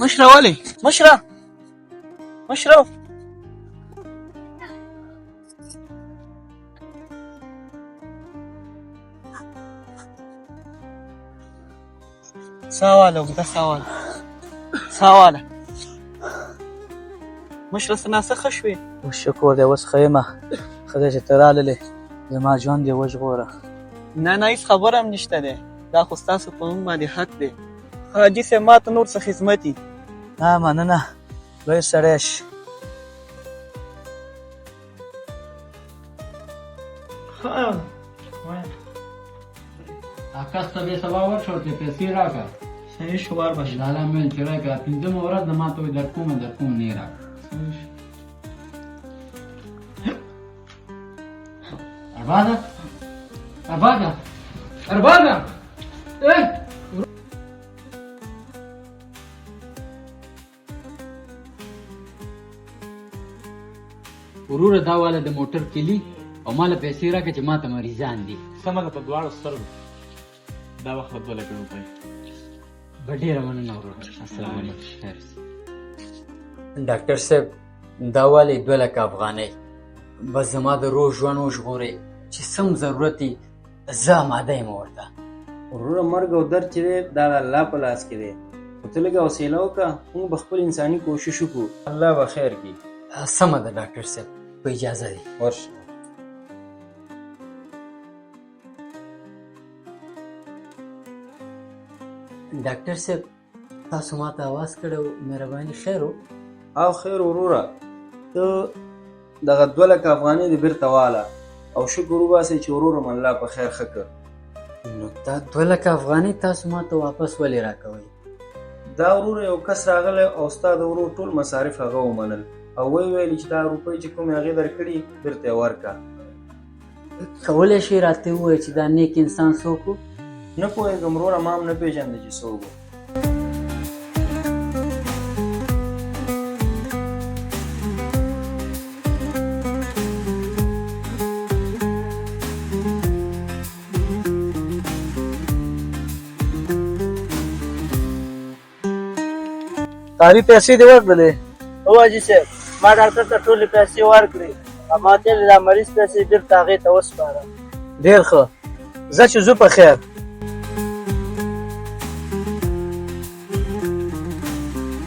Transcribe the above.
مشره ولې مشره ساواله اوږده ساواله مشره څه ښه شوې؟ اوس شکر دی، اوس ښه یم. ښه دی چې ته راللې، زما ژوند دې وژغوره. نه هېڅ خبره هم نشته دی، دا خو ستاسو په موږ باندې حق دی. حاجي صاحب ما ته نور څه خدمت دي؟ نه مننه، لوی سړی شې. اکاس ته به سبا ورشو چې پیسې راکړه. صحیح شو بار باشه. لالا مېل چې راکړه، پنځمه ورځ د ما ته وایي در کوم نه راکړه. ارباده وروره دا والا د موټر کلی او مالا پیسې راکړه چې ما ته مریضان دي. سمه ده، په دواړو سترګو دا وخت به 2 لکه روپۍ. به ډېره مننه وروره. السلام علیکم. ډاکټر صاحب دا والی 2 لکه افغانۍ بس زما د روغ ژوند وژغورئ چې سم ضرورت یې زه اماده یم ورته. وروره مرګ او درد چې دی دا د الله په لاس کې دی، خو ته لږه حوصله وکړه، موږ به خپل انساني کوشش وکړو، الله به خیر کړي. سمه ده ډاکټر صاحب، په اجازه دی. ورشه. ډاکټر صاحب تاسو ما ته اواز کړی و، مهرباني خیر و؟ او خیر وروره، ته دغه 2 لکه افغانۍ دې بیرته واله او شکر وباسئ چې وروره مې الله په خیر ښه کړ. نو دا 2 لکه افغانۍ تاسو ما ته واپس ولې راکوئ؟ دا وروره یو کس راغلی او ستا د ورور ټول مصارف هغه ومنل او ویلي چې دا روپۍ چې کومې هغې درکړي بیرته یې ورکړه. کولی شئ راته ووایئ چې دا نیک انسان څوک و؟ نه پوهېږم وروره، ما هم نه پېژانده چې څوک و. کاري پیسې دې ورکړلې؟ هو حاجي صاحب، ما ډاکټر ته ټولې پیسې ورکړې، ما ته یې د مریض پیسې بېرته هغې ته وسپاره. ډېر ښه، ځه چې ځو په خیر.